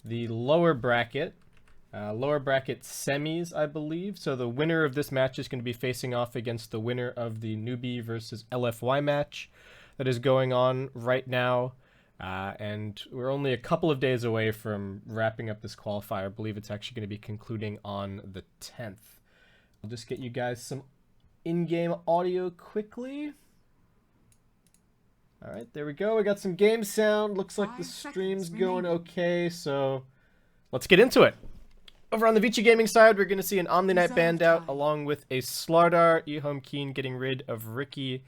the lower bracket semis, I believe. So the winner of this match is going to be facing off against the winner of the Newbee versus LFY match that is going on right now. And we're only a couple of days away from wrapping up this qualifier. I believe it's actually going to be concluding on the 10th. I'll just get you guys some in-game audio quickly. All right, there we go. We got some game sound. Looks like the stream's going okay, so let's get into it. Over on the Vici Gaming side, we're going to see an Omni-Knight banned out, along with a Slardar, EHOME.Keen getting rid of Ricky,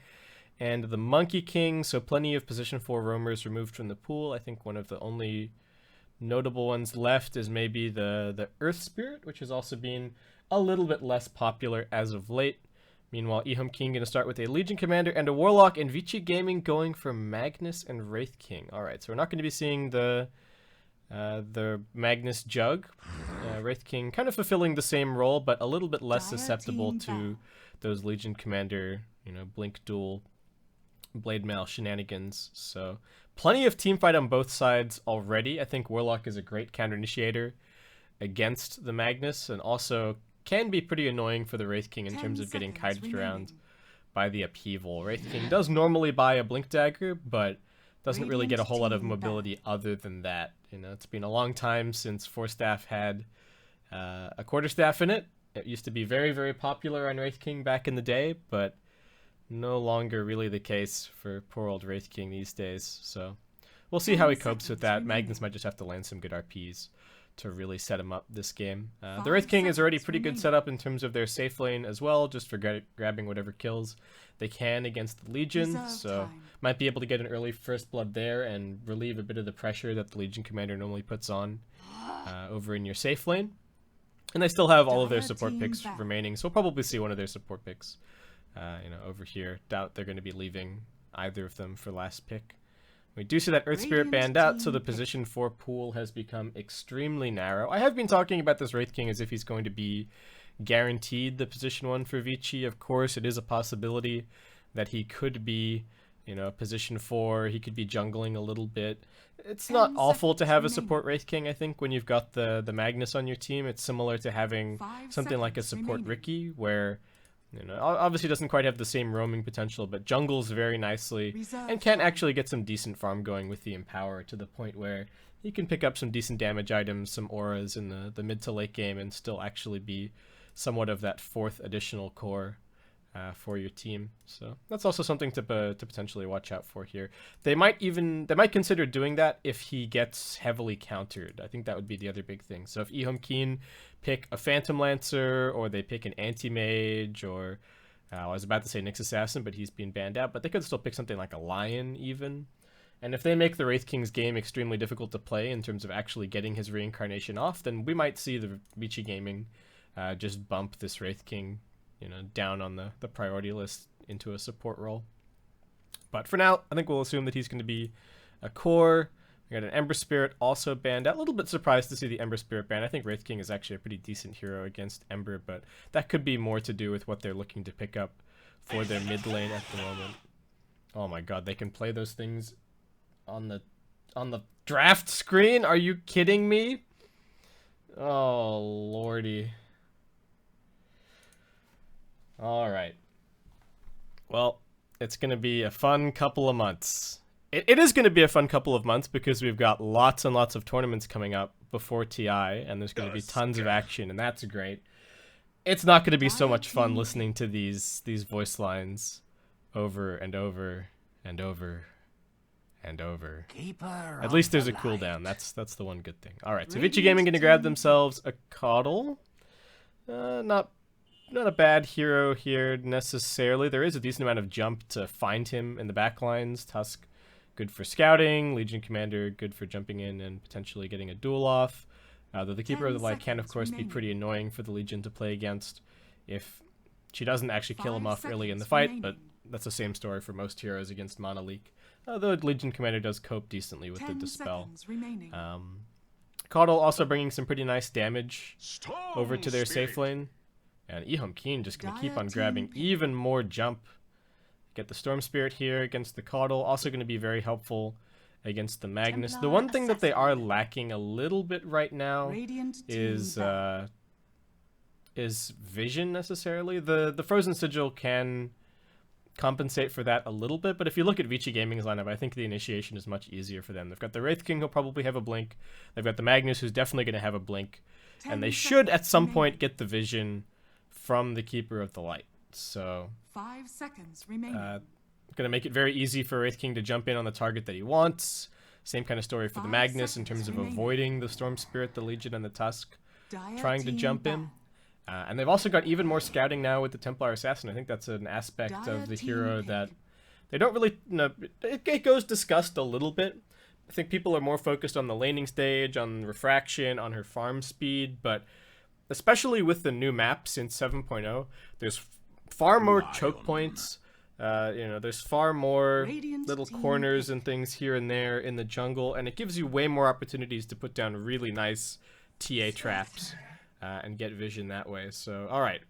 and the Monkey King, so plenty of position 4 roamers removed from the pool. I think one of the only notable ones left is maybe the Earth Spirit, which has also been a little bit less popular as of late. Meanwhile, EHOME.Keen going to start with a Legion Commander and a Warlock, and Vici Gaming going for Magnus and Wraith King. Alright, so we're not going to be seeing the Magnus Jug. Wraith King kind of fulfilling the same role, but a little bit less susceptible to those Legion Commander, Blink Duel, Blade Mail shenanigans. So plenty of teamfight on both sides already. I think Warlock is a great counter-initiator against the Magnus, and also can be pretty annoying for the Wraith King in terms of getting kited around by the upheaval. Wraith King does normally buy a Blink Dagger, but doesn't really get a whole lot of mobility other than that. It's been a long time since 4-staff had a quarterstaff in it. It used to be very, very popular on Wraith King back in the day, but no longer really the case for poor old Wraith King these days. So we'll see how he copes with that. Magnus might just have to land some good RPs to really set him up this game. The Wraith King is already pretty good setup in terms of their safe lane as well, just for grabbing whatever kills they can against the Legion, so might be able to get an early first blood there and relieve a bit of the pressure that the Legion Commander normally puts on over in your safe lane. And they still have all of their support picks remaining, so we'll probably see one of their support picks over here. Doubt they're going to be leaving either of them for last pick. We do see that Earth Spirit banned out, so the position 4 pool has become extremely narrow. I have been talking about this Wraith King as if he's going to be guaranteed the position 1 for Vici. Of course, it is a possibility that he could be, position 4. He could be jungling a little bit. It's not awful to have a support Wraith King, I think, when you've got the Magnus on your team. It's similar to having something like a support Ricky, where obviously doesn't quite have the same roaming potential, but jungles very nicely and can actually get some decent farm going with the Empower, to the point where he can pick up some decent damage items, some auras in the mid to late game, and still actually be somewhat of that 4th additional core for your team. So that's also something to potentially watch out for here. They might consider doing that if he gets heavily countered. I think that would be the other big thing. So if EHOME.Keen pick a Phantom Lancer, or they pick an Anti-Mage, or I was about to say Nyx Assassin, but he's been banned out, but they could still pick something like a Lion even. And if they make the Wraith King's game extremely difficult to play in terms of actually getting his reincarnation off, then we might see the Vici Gaming just bump this Wraith King down on the priority list into a support role. But for now, I think we'll assume that he's going to be a core. We got an Ember Spirit also banned out. A little bit surprised to see the Ember Spirit banned. I think Wraith King is actually a pretty decent hero against Ember, but that could be more to do with what they're looking to pick up for their mid lane at the moment. Oh my god, they can play those things on the draft screen? Are you kidding me? Oh lordy. Alright. Well, it's going to be a fun couple of months. It is going to be a fun couple of months because we've got lots and lots of tournaments coming up before TI, and there's going to be tons of action, and that's great. It's not going to be so much fun listening to these voice lines over and over and over and over. At least there's a cooldown. That's the one good thing. Alright, so Vici Gaming going to grab themselves a Coddle. Not a bad hero here necessarily. There is a decent amount of jump to find him in the backlines. Tusk, good for scouting. Legion Commander, good for jumping in and potentially getting a duel off. Though the Keeper of the Light can, of course, be pretty annoying for the Legion to play against if she doesn't actually kill him off early in the fight, but that's the same story for most heroes against Mana Leak. Though Legion Commander does cope decently with the Dispel. Coddle also bringing some pretty nice damage over to their safe lane. And EHOME.Keen just going to keep on grabbing even more jump. Get the Storm Spirit here against the Coddle. Also going to be very helpful against the Magnus. The one thing that they are lacking a little bit right now is vision necessarily. The Frozen Sigil can compensate for that a little bit, but if you look at Vici Gaming's lineup, I think the initiation is much easier for them. They've got the Wraith King, who'll probably have a blink. They've got the Magnus, who's definitely going to have a blink. And they should, at some point, get the vision from the Keeper of the Light. So, 5 seconds remaining. Going to make it very easy for Wraith King to jump in on the target that he wants. Same kind of story for the Magnus in terms of avoiding the Storm Spirit, the Legion, and the Tusk trying to jump in. And they've also got even more scouting now with the Templar Assassin. I think that's an aspect of the hero that they don't really... it goes discussed a little bit. I think people are more focused on the laning stage, on refraction, on her farm speed, but especially with the new map since 7.0, there's far more choke points. There's far more little corners and things here and there in the jungle, and it gives you way more opportunities to put down really nice TA traps and get vision that way. So, all right,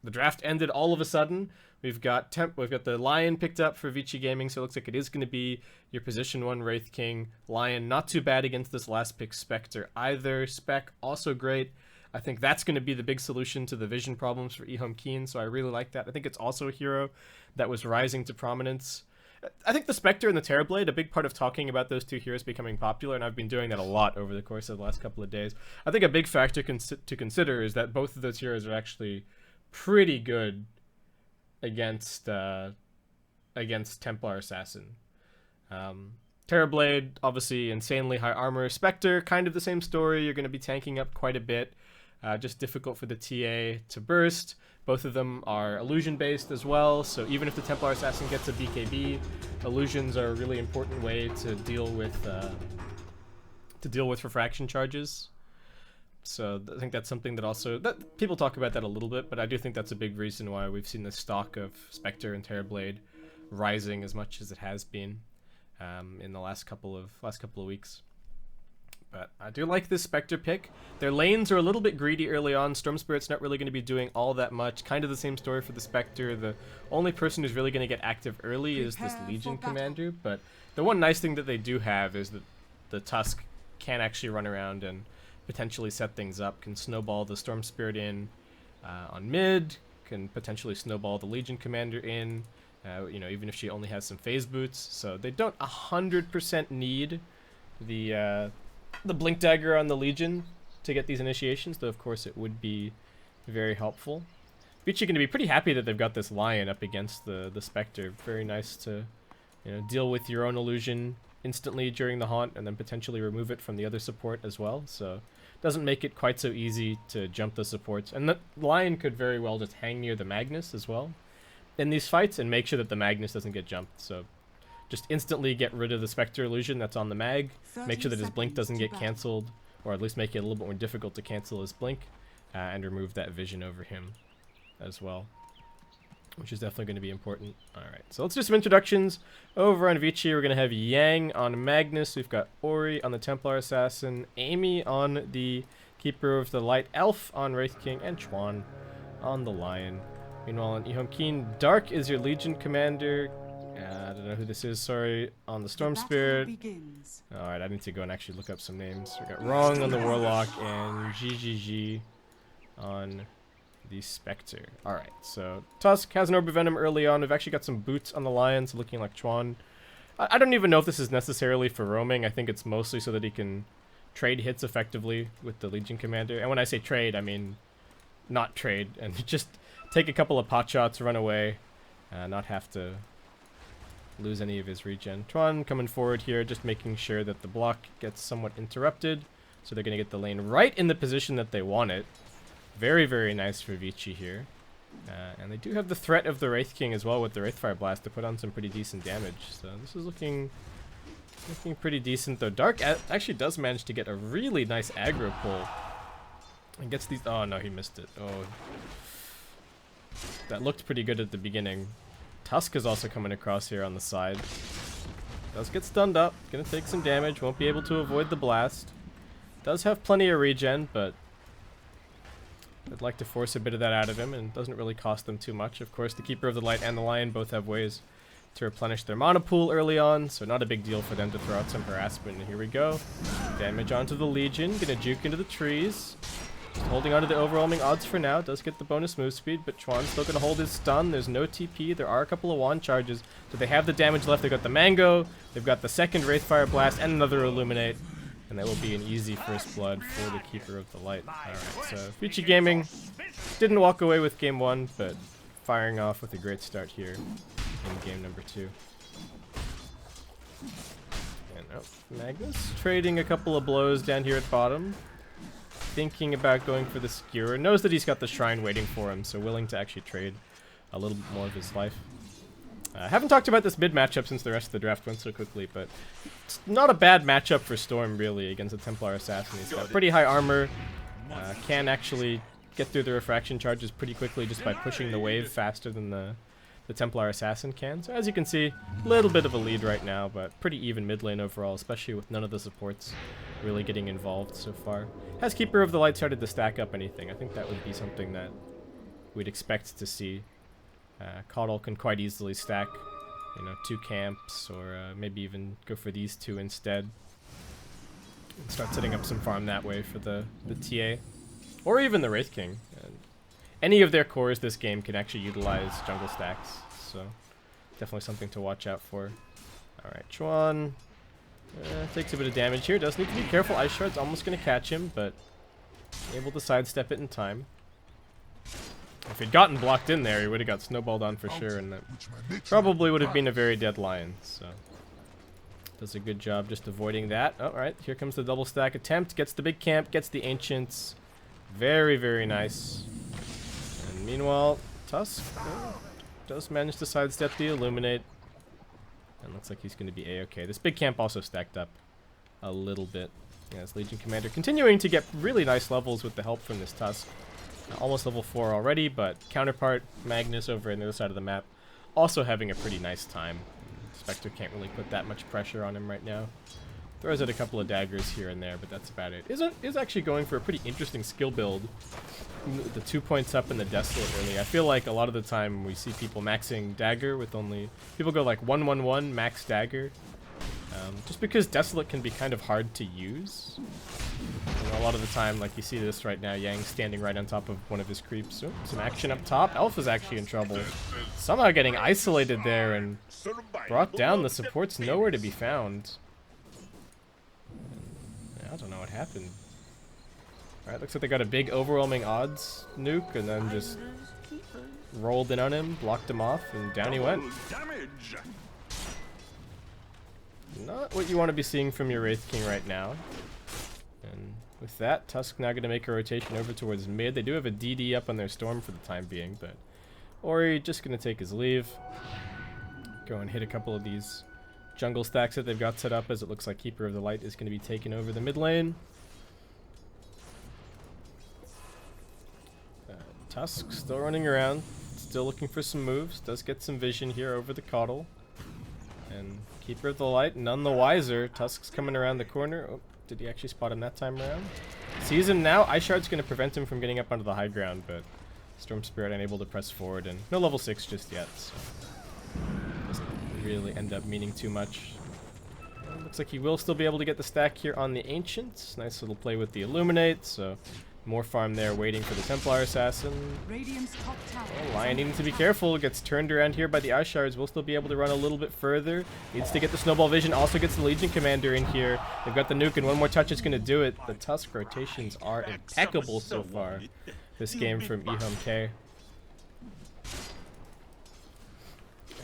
the draft ended all of a sudden. We've got the Lion picked up for Vici Gaming, so it looks like it is going to be your position 1 Wraith King. Lion, not too bad against this last pick Spectre either. Spec, also great. I think that's going to be the big solution to the vision problems for EHOME.Keen, so I really like that. I think it's also a hero that was rising to prominence. I think the Spectre and the Terrorblade, a big part of talking about those two heroes becoming popular, and I've been doing that a lot over the course of the last couple of days. I think a big factor to consider is that both of those heroes are actually pretty good against Templar Assassin. Terrorblade, obviously insanely high armor. Spectre, kind of the same story. You're going to be tanking up quite a bit. Just difficult for the TA to burst. Both of them are illusion based as well, so even if the Templar Assassin gets a BKB, illusions are a really important way to deal with refraction charges. So I think that's something that people talk about that a little bit, but I do think that's a big reason why we've seen the stock of Spectre and Terrorblade rising as much as it has been in the last couple of weeks. But I do like this Spectre pick. Their lanes are a little bit greedy early on. Storm Spirit's not really going to be doing all that much. Kind of the same story for the Spectre. The only person who's really going to get active early is this Legion Commander. But the one nice thing that they do have is that the Tusk can actually run around and potentially set things up. Can snowball the Storm Spirit in on mid. Can potentially snowball the Legion Commander in. Even if she only has some phase boots. So they don't 100% need the Blink Dagger on the Legion to get these initiations, though of course it would be very helpful. Vici going to be pretty happy that they've got this Lion up against the Spectre. Very nice to deal with your own illusion instantly during the haunt and then potentially remove it from the other support as well. So it doesn't make it quite so easy to jump the supports. And the Lion could very well just hang near the Magnus as well in these fights and make sure that the Magnus doesn't get jumped. So just instantly get rid of the Spectre illusion that's on the mag, make sure that his blink doesn't get cancelled, or at least make it a little bit more difficult to cancel his blink, and remove that vision over him as well, which is definitely going to be important. Alright, so let's do some introductions. Over on Vici, we're going to have Yang on Magnus, we've got Ori on the Templar Assassin, Amy on the Keeper of the Light, Elf on Wraith King, and Chuan on the Lion. Meanwhile, on EHOME.Keen, Dark is your Legion Commander. I don't know who this is, sorry, on the Storm Spirit. Alright, I need to go and actually look up some names. We got Wrong on the Warlock and GGG on the Spectre. Alright, so Tusk has an Orb of Venom early on. We've actually got some boots on the Lion, so looking like Chuan. I don't even know if this is necessarily for roaming. I think it's mostly so that he can trade hits effectively with the Legion Commander. And when I say trade, I mean not trade, and just take a couple of pot shots, run away, not have to lose any of his regen. Chuan coming forward here, just making sure that the block gets somewhat interrupted. So they're going to get the lane right in the position that they want it. Very, very nice for Vici here. And they do have the threat of the Wraith King as well with the Wraithfire Blast to put on some pretty decent damage. So this is looking pretty decent, though. Dark actually does manage to get a really nice aggro pull. And gets these... Oh, no, he missed it. Oh, that looked pretty good at the beginning. Tusk is also coming across here on the side. Does get stunned up. Gonna take some damage. Won't be able to avoid the blast. Does have plenty of regen, but I'd like to force a bit of that out of him, and doesn't really cost them too much. Of course, the Keeper of the Light and the Lion both have ways to replenish their mana pool early on, so not a big deal for them to throw out some harassment. And here we go. Damage onto the Legion, gonna juke into the trees. Just holding onto the overwhelming odds for now. Does get the bonus move speed, but Chuan's still gonna hold his stun. There's no TP. There are a couple of wand charges. Do they have the damage left? They've got the Mango, they've got the second Wraithfire Blast, and another Illuminate. And that will be an easy first blood for the Keeper of the Light. Alright, so Vici Gaming didn't walk away with game 1, but firing off with a great start here in game number 2. And Magnus trading a couple of blows down here at bottom. Thinking about going for the Skewer. Knows that he's got the Shrine waiting for him, so willing to actually trade a little bit more of his life. Haven't talked about this mid matchup since the rest of the draft went so quickly, but it's not a bad matchup for Storm, really, against a Templar Assassin. He's got pretty high armor, can actually get through the refraction charges pretty quickly just by pushing the wave faster than the Templar Assassin can. So as you can see, a little bit of a lead right now, but pretty even mid lane overall, especially with none of the supports really getting involved so far. Has Keeper of the Light started to stack up anything? I think that would be something that we'd expect to see. Caudle can quite easily stack, you know, 2 camps, or maybe even go for these 2 instead. And start setting up some farm that way for the TA. Or even the Wraith King. Any of their cores this game can actually utilize jungle stacks, so definitely something to watch out for. Alright, Chuan takes a bit of damage here. Does need to be careful. Ice Shard's almost going to catch him, but able to sidestep it in time. If he'd gotten blocked in there, he would have got snowballed on for sure, and that probably would have been a very dead lion. So does a good job just avoiding that. Alright, here comes the double stack attempt. Gets the big camp, gets the Ancients. Very, very nice. And meanwhile, Tusk does manage to sidestep the Illuminate. And looks like he's going to be A-okay. This big camp also stacked up a little bit. Yeah, this Legion Commander continuing to get really nice levels with the help from this Tusk. Almost level 4 already, but counterpart Magnus over on the other side of the map also having a pretty nice time. Spectre can't really put that much pressure on him right now. Throws out a couple of daggers here and there, but that's about it. Is actually going for a pretty interesting skill build. The 2 points up in the Desolate early. I feel like a lot of the time we see people maxing dagger with only... People go like 1-1-1 max dagger. Just because Desolate can be kind of hard to use. You know, a lot of the time, like you see this right now, Yang standing right on top of one of his creeps. Oh, some action up top. Alpha's actually in trouble. Somehow getting isolated there and brought down. The support's nowhere to be found. I don't know what happened. Alright, looks like they got a big overwhelming odds nuke and then just rolled in on him, blocked him off, and down he went. Not what you want to be seeing from your Wraith King right now. And with that, Tusk now going to make a rotation over towards mid. They do have a DD up on their Storm for the time being, but Ori just going to take his leave. Go and hit a couple of these jungle stacks that they've got set up, as it looks like Keeper of the Light is going to be taking over the mid lane. Tusk still running around, still looking for some moves. Does get some vision here over the Caudle. And Keeper of the Light, none the wiser. Tusk's coming around the corner. Oh, did he actually spot him that time around? Sees him now. Ice Shard's going to prevent him from getting up onto the high ground, but Storm Spirit unable to press forward, and no level 6 just yet, so doesn't really end up meaning too much. Looks like he will still be able to get the stack here on the Ancients. Nice little play with the Illuminate, so more farm there waiting for the Templar Assassin. Oh, Lion needing to be careful. Gets turned around here by the Ice Shards. Will still be able to run a little bit further. Needs to get the Snowball Vision. Also gets the Legion Commander in here. They've got the nuke, and one more touch is going to do it. The Tusk rotations are impeccable so far this game from EHOME.K.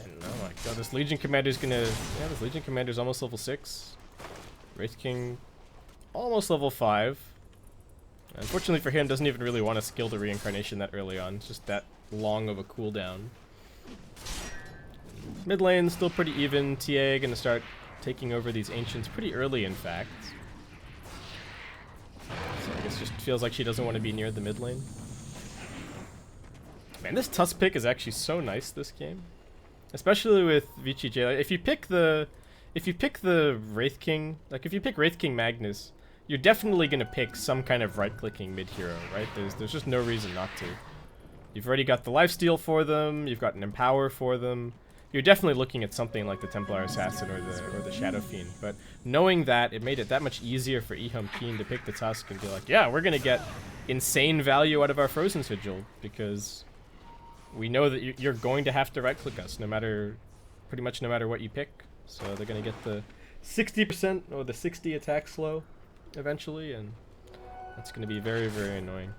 And oh my god, this Legion Commander's going to... Yeah, this Legion Commander's almost level 6. Wraith King almost level 5. Unfortunately for him, doesn't even really want to skill the reincarnation that early on. It's just that long of a cooldown. Mid lane still pretty even. TA gonna start taking over these Ancients pretty early, in fact. So I guess just feels like she doesn't want to be near the mid lane. Man, this Tusk pick is actually so nice this game, especially with Vici J. Like, if you pick the Wraith King, like if you pick Wraith King Magnus, you're definitely going to pick some kind of right-clicking mid-hero, right? There's just no reason not to. You've already got the lifesteal for them, you've got an empower for them, you're definitely looking at something like the Templar Assassin or the Shadow Fiend. But knowing that, it made it that much easier for EHOME.Keen to pick the Tusk and be like, yeah, we're gonna get insane value out of our Frozen Sigil because we know that you're going to have to right-click us pretty much no matter what you pick. So they're gonna get the 60% or the 60 attack slow eventually, and that's gonna be very, very annoying.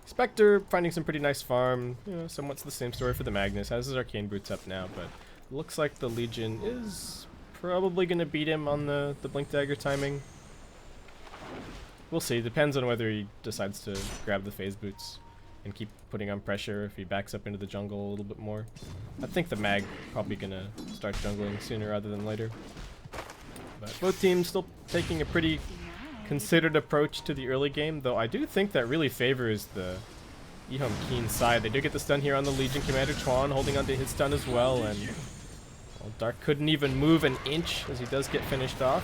Spectre finding some pretty nice farm, you know, somewhat the same story for the Magnus, has his Arcane Boots up now, but looks like the Legion is probably going to beat him on the Blink Dagger timing. We'll see, depends on whether he decides to grab the Phase Boots and keep putting on pressure if he backs up into the jungle a little bit more. I think the Mag probably going to start jungling sooner rather than later. But both teams still taking a pretty considered approach to the early game, though I do think that really favors the EHOME.Keen side. They do get the stun here on the Legion Commander. Chuan holding onto his stun as well, and well, Dark couldn't even move an inch as he does get finished off.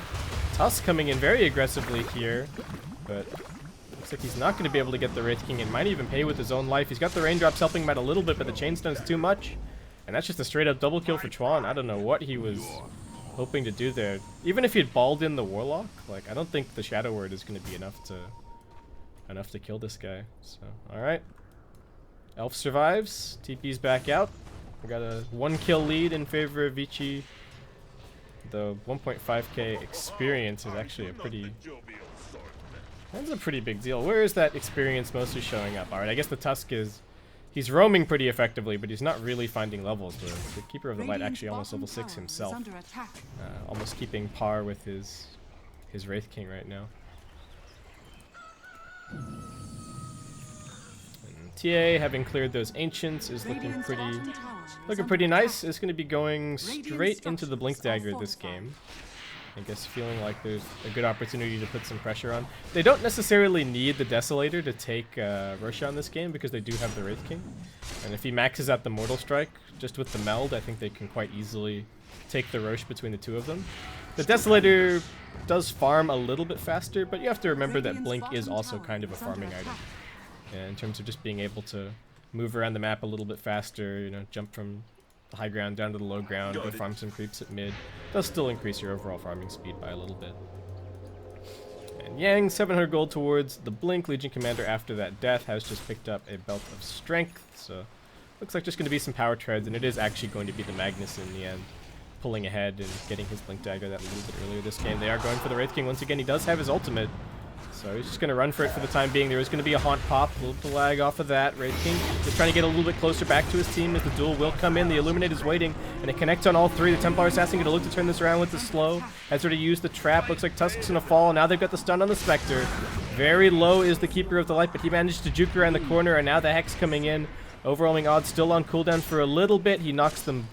Tusk coming in very aggressively here, but looks like he's not going to be able to get the Wraith King and might even pay with his own life. He's got the raindrops helping him out a little bit, but the chain stun's too much, and that's just a straight up double kill for Chuan. I don't know what he was hoping to do there. Even if he had balled in the Warlock, like, I don't think the Shadow Word is going to be enough to kill this guy. So, alright. Elf survives. TP's back out. We got a 1-kill lead in favor of Vici. The 1.5k experience is actually that's a pretty big deal. Where is that experience mostly showing up? Alright, I guess the Tusk is... He's roaming pretty effectively, but he's not really finding levels. The Keeper of the Light actually almost level 6 himself. Almost keeping par with his Wraith King right now. And TA, having cleared those Ancients, is looking pretty nice. Is going to be going straight into the Blink Dagger this game. I guess feeling like there's a good opportunity to put some pressure on. They don't necessarily need the Desolator to take Roshan this game because they do have the Wraith King. And if he maxes out the Mortal Strike, just with the meld, I think they can quite easily take the Rosh between the two of them. The Desolator does farm a little bit faster, but you have to remember that Blink is also kind of a farming item. In terms of just being able to move around the map a little bit faster, you know, jump from the high ground down to the low ground, go farm some creeps at mid. Does still increase your overall farming speed by a little bit. And Yang, 700 gold towards the Blink. Legion Commander after that death has just picked up a Belt of Strength, so looks like just going to be some power treads, and it is actually going to be the Magnus in the end, pulling ahead and getting his Blink Dagger that little bit earlier this game. They are going for the Wraith King once again. He does have his ultimate, so he's just going to run for it for the time being. There is going to be a Haunt Pop, a little bit of lag off of that. Wraith King just trying to get a little bit closer back to his team as the duel will come in. The Illuminate is waiting, and it connects on all three. The Templar Assassin going to look to turn this around with the slow. Has already used the trap. Looks like Tusk's going to fall. Now they've got the stun on the Spectre. Very low is the Keeper of the Light, but he managed to juke around the corner, and now the Hex coming in. Overwhelming odds still on cooldown for a little bit. He knocks the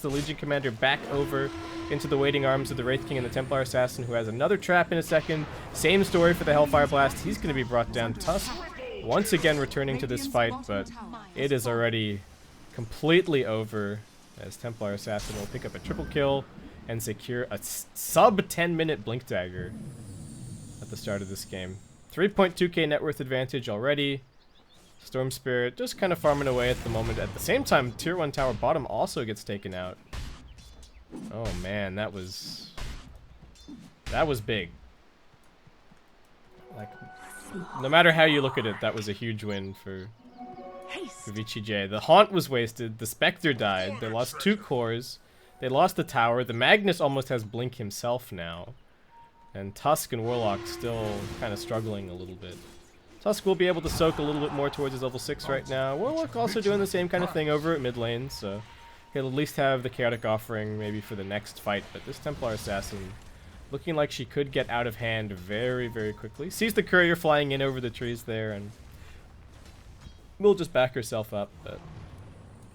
Legion Commander back over into the waiting arms of the Wraith King and the Templar Assassin, who has another trap in a second. Same story for the Hellfire Blast. He's going to be brought down. Tusk once again returning to this fight, but it is already completely over as Templar Assassin will pick up a triple kill and secure a sub 10-minute Blink Dagger at the start of this game. 3.2k net worth advantage already. Storm Spirit just kind of farming away at the moment. At the same time, Tier 1 Tower bottom also gets taken out. Oh man, that was big. Like, no matter how you look at it, that was a huge win for Vici J. The Haunt was wasted, the Spectre died, they lost 2 cores, they lost the tower, the Magnus almost has Blink himself now, and Tusk and Warlock still kind of struggling a little bit. Tusk will be able to soak a little bit more towards his level 6 right now. Warlock also doing the same kind of thing over at mid lane, so he'll at least have the Chaotic Offering maybe for the next fight. But this Templar Assassin looking like she could get out of hand very, very quickly. Sees the courier flying in over the trees there, and will just back herself up. But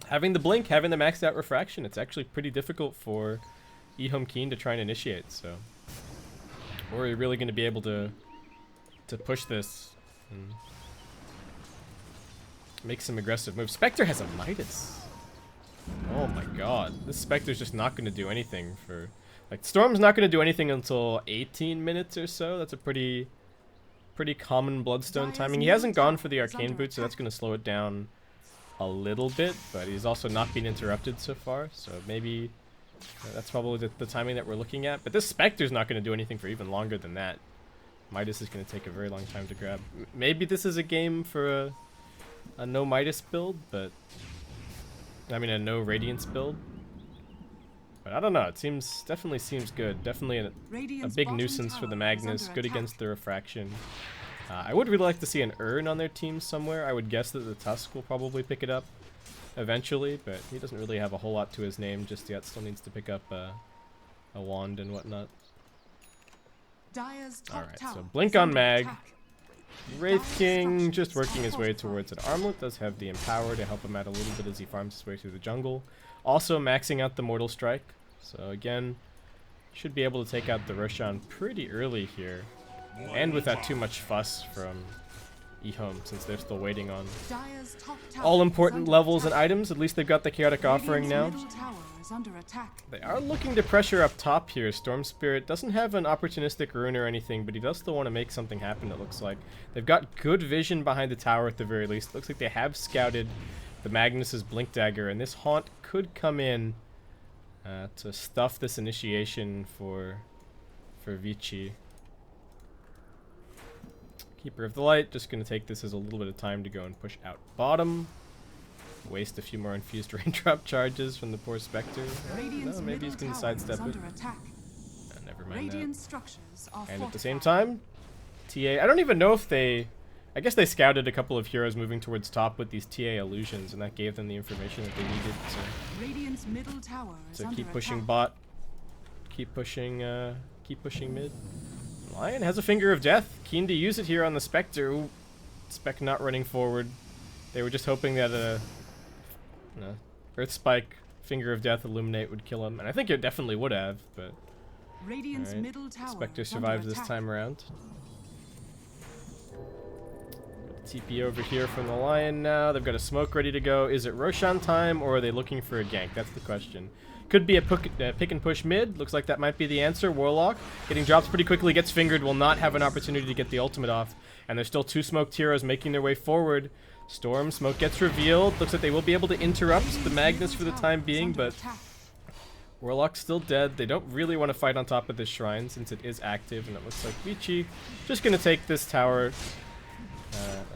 having the Blink, having the maxed out Refraction, it's actually pretty difficult for EHOME.Keen to try and initiate. So we're really going to be able to push this and make some aggressive moves. Spectre has a Midas. Oh my god. This Spectre's just not going to do anything for... Like, Storm's not going to do anything until 18 minutes or so. That's a pretty common Bloodstone timing. He hasn't gone for the Arcane Boot, so that's going to slow it down a little bit, but he's also not been interrupted so far, so maybe that's probably the timing that we're looking at. But this Spectre's not going to do anything for even longer than that. Midas is going to take a very long time to grab. Maybe this is a game for a no Midas build, but I mean a no Radiance build. But I don't know, it definitely seems good. Definitely a big nuisance for the Magnus, good against the Refraction. I would really like to see an Urn on their team somewhere. I would guess that the Tusk will probably pick it up eventually, but he doesn't really have a whole lot to his name just yet. Still needs to pick up a wand and whatnot. Alright, so Blink on Mag. Wraith King just working his way towards it. Armlet does have the Empower to help him out a little bit as he farms his way through the jungle. Also maxing out the Mortal Strike. So again, should be able to take out the Roshan pretty early here. And without too much fuss from EHOME, since they're still waiting on all important levels and items. At least they've got the Chaotic Offering now. They are looking to pressure up top here. Storm Spirit doesn't have an opportunistic rune or anything, but he does still want to make something happen, it looks like. They've got good vision behind the tower at the very least. Looks like they have scouted the Magnus's Blink Dagger, and this Haunt could come in to stuff this initiation for Vici. Keeper of the Light, just going to take this as a little bit of time to go and push out bottom. Waste a few more infused raindrop charges from the poor Spectre. No, maybe he's going to sidestep it. Never mind that. And at the same time, TA, I don't even know if they... I guess they scouted a couple of heroes moving towards top with these TA illusions, and that gave them the information that they needed to keep pushing bot, keep pushing mid. Lion has a Finger of Death, keen to use it here on the Spectre. Ooh, Spec not running forward. They were just hoping that Earth Spike, Finger of Death, Illuminate would kill him, and I think it definitely would have, but Spectre survives this time around. TP over here from the Lion now. They've got a smoke ready to go. Is it Roshan time, or are they looking for a gank? That's the question. Could be a pick and push mid. Looks like that might be the answer. Warlock getting drops pretty quickly, gets fingered, will not have an opportunity to get the ultimate off. And there's still two smoked heroes making their way forward. Storm, smoke gets revealed. Looks like they will be able to interrupt the Magnus for the time being, but Warlock's still dead. They don't really want to fight on top of this shrine since it is active, and it looks like Vici just going to take this tower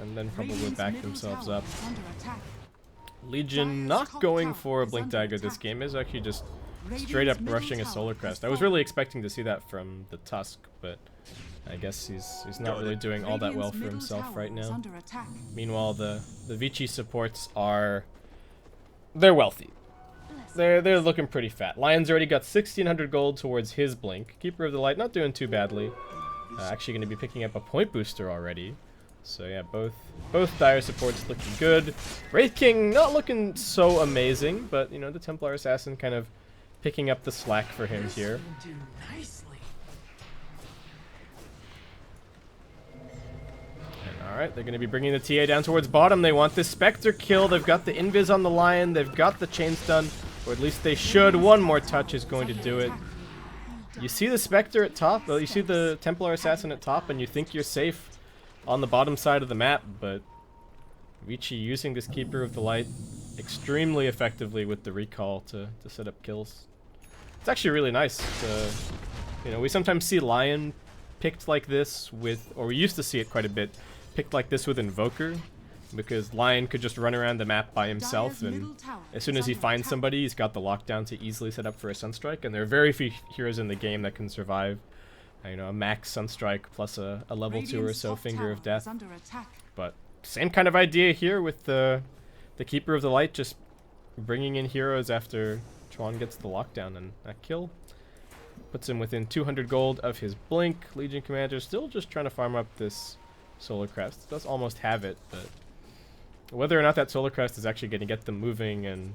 and then probably back themselves up. Legion not going for a Blink Dagger this game, is actually just straight up rushing a Solar Crest. I was really expecting to see that from the Tusk, but I guess he's not really doing all that well for himself right now. Meanwhile, the Vici supports they're wealthy. They're looking pretty fat. Lion's already got 1,600 gold towards his Blink. Keeper of the Light not doing too badly. Actually going to be picking up a point booster already. So yeah, both dire supports looking good. Wraith King not looking so amazing, but you know, the Templar Assassin kind of picking up the slack for him here. Alright, they're going to be bringing the TA down towards bottom. They want this Spectre kill. They've got the Invis on the Lion. They've got the chain stun, or at least they should. One more touch is going to do it. You see the Spectre at top, well, you see the Templar Assassin at top, and you think you're safe on the bottom side of the map, but Vici using this Keeper of the Light extremely effectively with the recall to set up kills. It's actually really nice to, you know, we sometimes see Lion picked like this with, or we used to see it quite a bit, picked like this with Invoker, because Lion could just run around the map by himself, and as soon as he finds somebody, he's got the lockdown to easily set up for a Sunstrike, and there are very few heroes in the game that can survive you know, a max Sunstrike plus a level 2 or so Finger of Death. But same kind of idea here with the Keeper of the Light, just bringing in heroes after Chuan gets the lockdown, and that kill puts him within 200 gold of his Blink. Legion Commander still just trying to farm up this Solar Crest. Does almost have it, but whether or not that Solar Crest is actually going to get them moving and,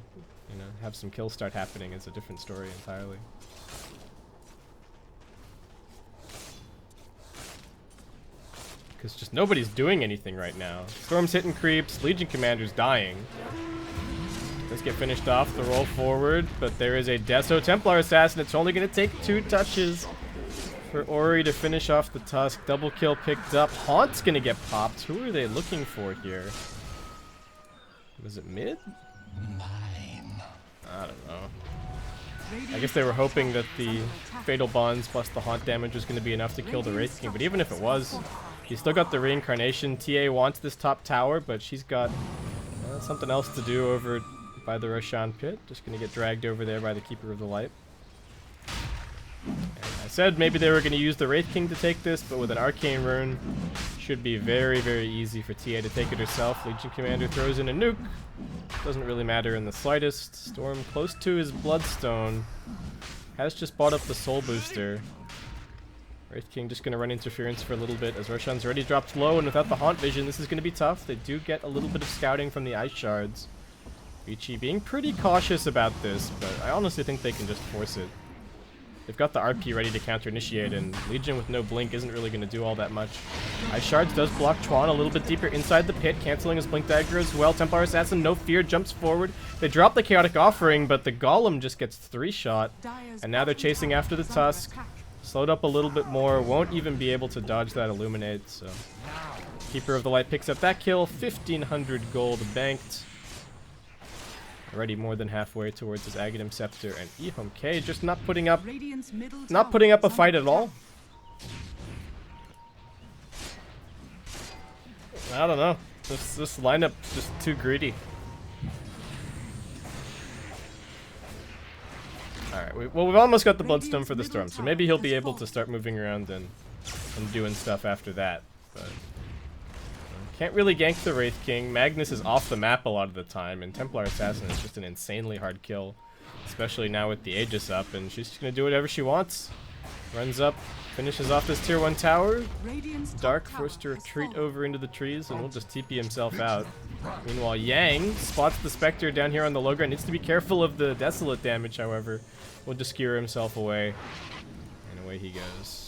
you know, have some kills start happening is a different story entirely. Because just nobody's doing anything right now. Storm's hitting creeps. Legion Commander's dying. Let's get finished off the roll forward, but there is a Deso Templar Assassin. It's only going to take 2 touches for Ori to finish off the Tusk. Double kill picked up. Haunt's going to get popped. Who are they looking for here? Was it mid? Mine. I don't know. I guess they were hoping that the Fatal Bonds plus the Haunt damage was going to be enough to kill the Wraith King, but even if it was, he's still got the Reincarnation. TA wants this top tower, but she's got something else to do over by the Roshan pit. Just going to get dragged over there by the Keeper of the Light. And I said maybe they were going to use the Wraith King to take this, but with an Arcane Rune, should be very, very easy for TA to take it herself. Legion Commander throws in a nuke. Doesn't really matter in the slightest. Storm close to his Bloodstone. Has just bought up the Soul Booster. Wraith King just going to run interference for a little bit as Roshan's already dropped low, and without the Haunt Vision, this is going to be tough. They do get a little bit of scouting from the Ice Shards. Vici being pretty cautious about this, but I honestly think they can just force it. They've got the RP ready to counter-initiate, and Legion with no blink isn't really going to do all that much. Ice Shards does block Chuan a little bit deeper inside the pit, canceling his blink dagger as well. Templar Assassin, no fear, jumps forward. They drop the Chaotic Offering, but the Golem just gets 3-shot, and now they're chasing after the Tusk. Slowed up a little bit more, won't even be able to dodge that Illuminate, so... Keeper of the Light picks up that kill, 1,500 gold banked. Already more than halfway towards his Aghanim Scepter, and EHOME.K just not putting up a fight at all. I don't know. This lineup just too greedy. Alright, well we've almost got the Bloodstone for the Storm, so maybe he'll be able to start moving around and doing stuff after that, but... Can't really gank the Wraith King. Magnus is off the map a lot of the time, and Templar Assassin is just an insanely hard kill. Especially now with the Aegis up, and she's just going to do whatever she wants. Runs up, finishes off this tier 1 tower. Dark forced to retreat over into the trees, and will just TP himself out. Meanwhile, Yang spots the Spectre down here on the low ground. Needs to be careful of the Desolate damage, however. Will just skewer himself away. And away he goes.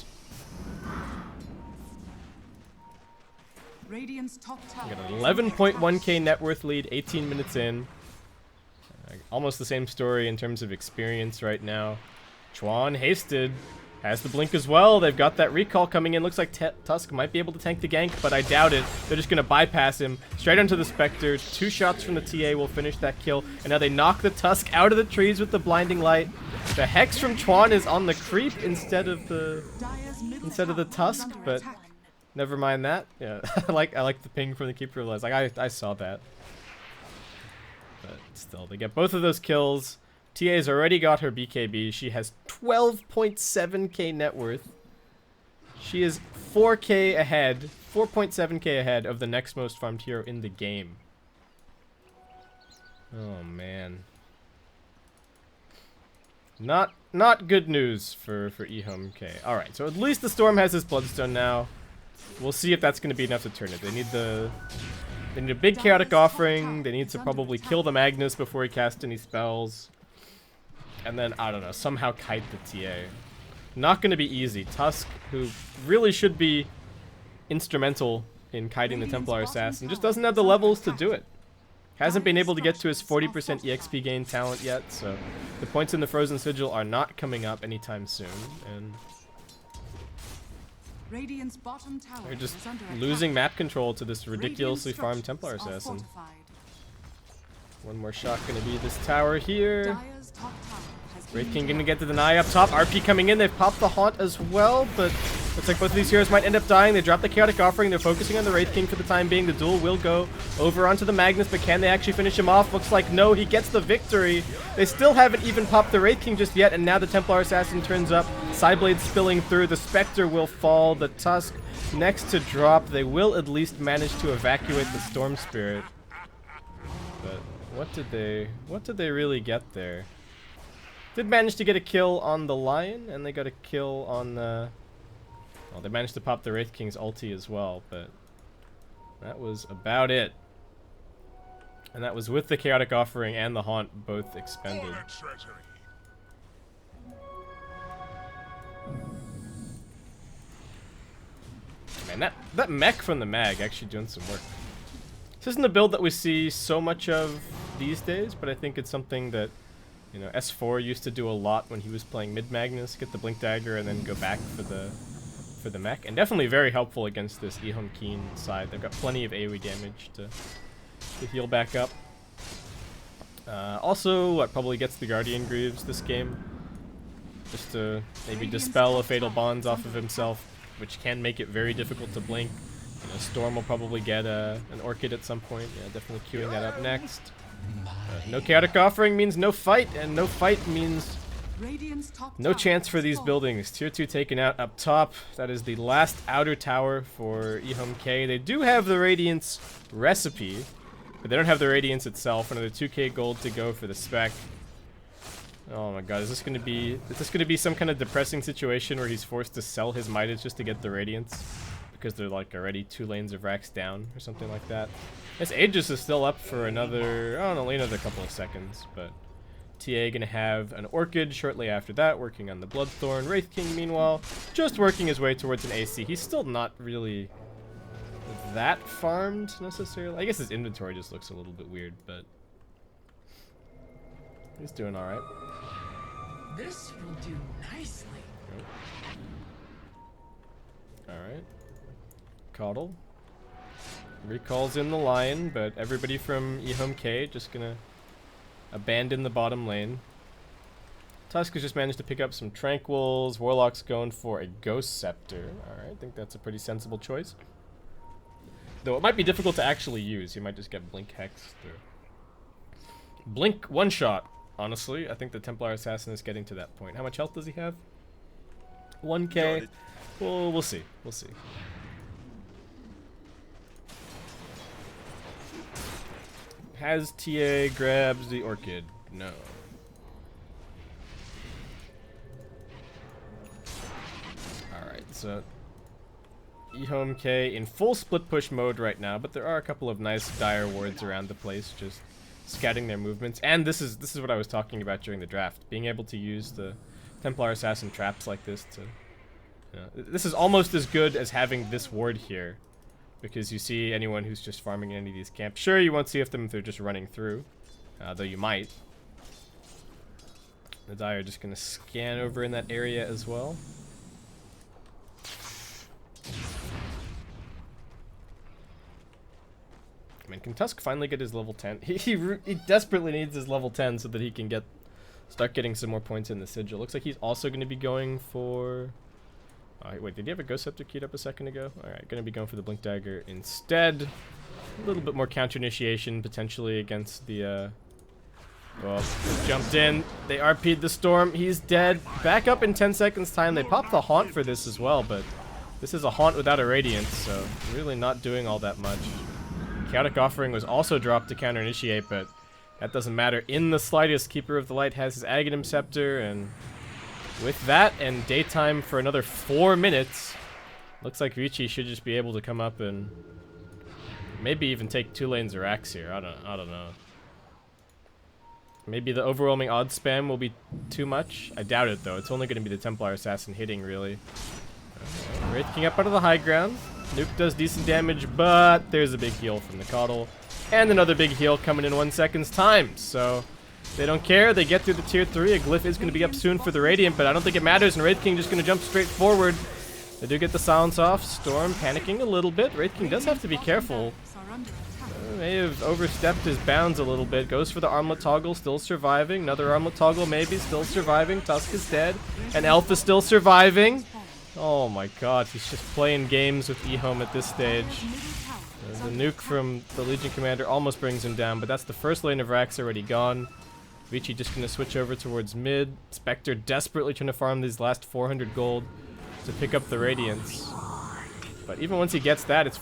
Got an 11.1k net worth lead, 18 minutes in. Almost the same story in terms of experience right now. Chuan hasted, has the blink as well. They've got that recall coming in. Looks like Tusk might be able to tank the gank, but I doubt it. They're just going to bypass him straight onto the Spectre. 2 shots from the TA will finish that kill. And now they knock the Tusk out of the trees with the blinding light. The Hex from Chuan is on the creep instead of the Tusk, but never mind that. Yeah, I like the ping from the Keeper of the Light. Like I saw that. But still, they get both of those kills. TA's already got her BKB. She has 12.7k net worth. She is 4k ahead, 4.7k ahead of the next most farmed hero in the game. Oh man. Not good news for EHOME.K. Alright, so at least the Storm has his Bloodstone now. We'll see if that's going to be enough to turn it. They need a big Chaotic Offering. They need to probably kill the Magnus before he casts any spells. And then, I don't know, somehow kite the TA. Not going to be easy. Tusk, who really should be instrumental in kiting the Templar Assassin, just doesn't have the levels to do it. Hasn't been able to get to his 40% EXP gain talent yet, so the points in the Frozen Sigil are not coming up anytime soon. And they're just losing map control to this ridiculously farmed Templar Assassin. One more shot gonna be this tower here. Wraith King gonna get the deny up top. RP coming in. They've popped the Haunt as well, but looks like both of these heroes might end up dying. They drop the Chaotic Offering. They're focusing on the Wraith King for the time being. The duel will go over onto the Magnus, but can they actually finish him off? Looks like no. He gets the victory. They still haven't even popped the Wraith King just yet, and now the Templar Assassin turns up. Psyblade spilling through. The Spectre will fall. The Tusk next to drop. They will at least manage to evacuate the Storm Spirit. But what did they really get there? Did manage to get a kill on the Lion, and they got a kill on the... Well, they managed to pop the Wraith King's ulti as well, but that was about it. And that was with the Chaotic Offering and the Haunt both expended. Man, that mech from the Mag actually doing some work. This isn't a build that we see so much of these days, but I think it's something that, you know, S4 used to do a lot when he was playing mid Magnus, get the Blink Dagger and then go back for the mech, and definitely very helpful against this EHOME.Keen side. They've got plenty of AoE damage to heal back up. Also, what probably gets the Guardian Greaves this game, just to maybe dispel a Fatal Bonds off of himself, which can make it very difficult to blink. You know, Storm will probably get an Orchid at some point. Yeah, definitely queuing that up next. No Chaotic Offering means no fight, and no fight means no chance for these buildings. Tier 2 taken out up top. That is the last outer tower for EHOME.K. They do have the Radiance recipe, but they don't have the Radiance itself. Another 2k gold to go for the spec. Oh my god, is this gonna be some kind of depressing situation where he's forced to sell his Midas just to get the Radiance? Because they're like already 2 lanes of racks down or something like that. This Aegis is still up for another, I don't know, another couple of seconds, but TA gonna have an Orchid shortly after that, working on the Bloodthorn. Wraith King, meanwhile, just working his way towards an AC. He's still not really that farmed necessarily. I guess his inventory just looks a little bit weird, but he's doing all right. This will do nicely. All right. Coddle recalls in the Lion, but everybody from EHOME.K just gonna abandon the bottom lane. Tusk has just managed to pick up some Tranquils. Warlock's going for a Ghost Scepter. Alright, I think that's a pretty sensible choice. Though it might be difficult to actually use. You might just get Blink Hexed or Blink one-shot, honestly. I think the Templar Assassin is getting to that point. How much health does he have? 1k. Well, we'll see. We'll see. Has TA grabs the Orchid? No. Alright, so EHOME.K in full split push mode right now, but there are a couple of nice dire wards around the place, just scouting their movements. And this is what I was talking about during the draft, being able to use the Templar Assassin traps like this to... this is almost as good as having this ward here, because you see anyone who's just farming in any of these camps. Sure, you won't see them if they're just running through, though you might. The Dire are just going to scan over in that area as well. I mean, can Tusk finally get his level 10? He desperately needs his level 10 so that he can start getting some more points in the Sigil. Looks like he's also going to be going for... wait, did he have a Ghost Scepter queued up a second ago? Alright, gonna be going for the Blink Dagger instead. A little bit more counter initiation potentially against the, well, jumped in. They RP'd the Storm. He's dead. Back up in 10 seconds time. They popped the Haunt for this as well, but this is a Haunt without a Radiance, so really not doing all that much. Chaotic Offering was also dropped to counter initiate, but that doesn't matter in the slightest. Keeper of the Light has his Aghanim Scepter, and with that and daytime for another 4 minutes, looks like Vici should just be able to come up and maybe even take 2 lanes of racks here. I don't know. Maybe the overwhelming odds spam will be too much. I doubt it though. It's only going to be the Templar Assassin hitting really. Wraith King up out of the high ground. Nuke does decent damage, but there's a big heal from the Coddle. And another big heal coming in 1 second's time. So they don't care. They get through the tier 3. A Glyph is going to be up soon for the Radiant, but I don't think it matters. And Wraith King just going to jump straight forward. They do get the silence off. Storm panicking a little bit. Wraith King does have to be careful. May have overstepped his bounds a little bit. Goes for the Armlet Toggle, still surviving. Another Armlet Toggle maybe, still surviving. Tusk is dead. And Elf is still surviving. Oh my god, he's just playing games with EHOME at this stage. The nuke from the Legion Commander almost brings him down, but that's the first lane of racks already gone. Vici just going to switch over towards mid. Spectre desperately trying to farm these last 400 gold to pick up the Radiance. But even once he gets that, it's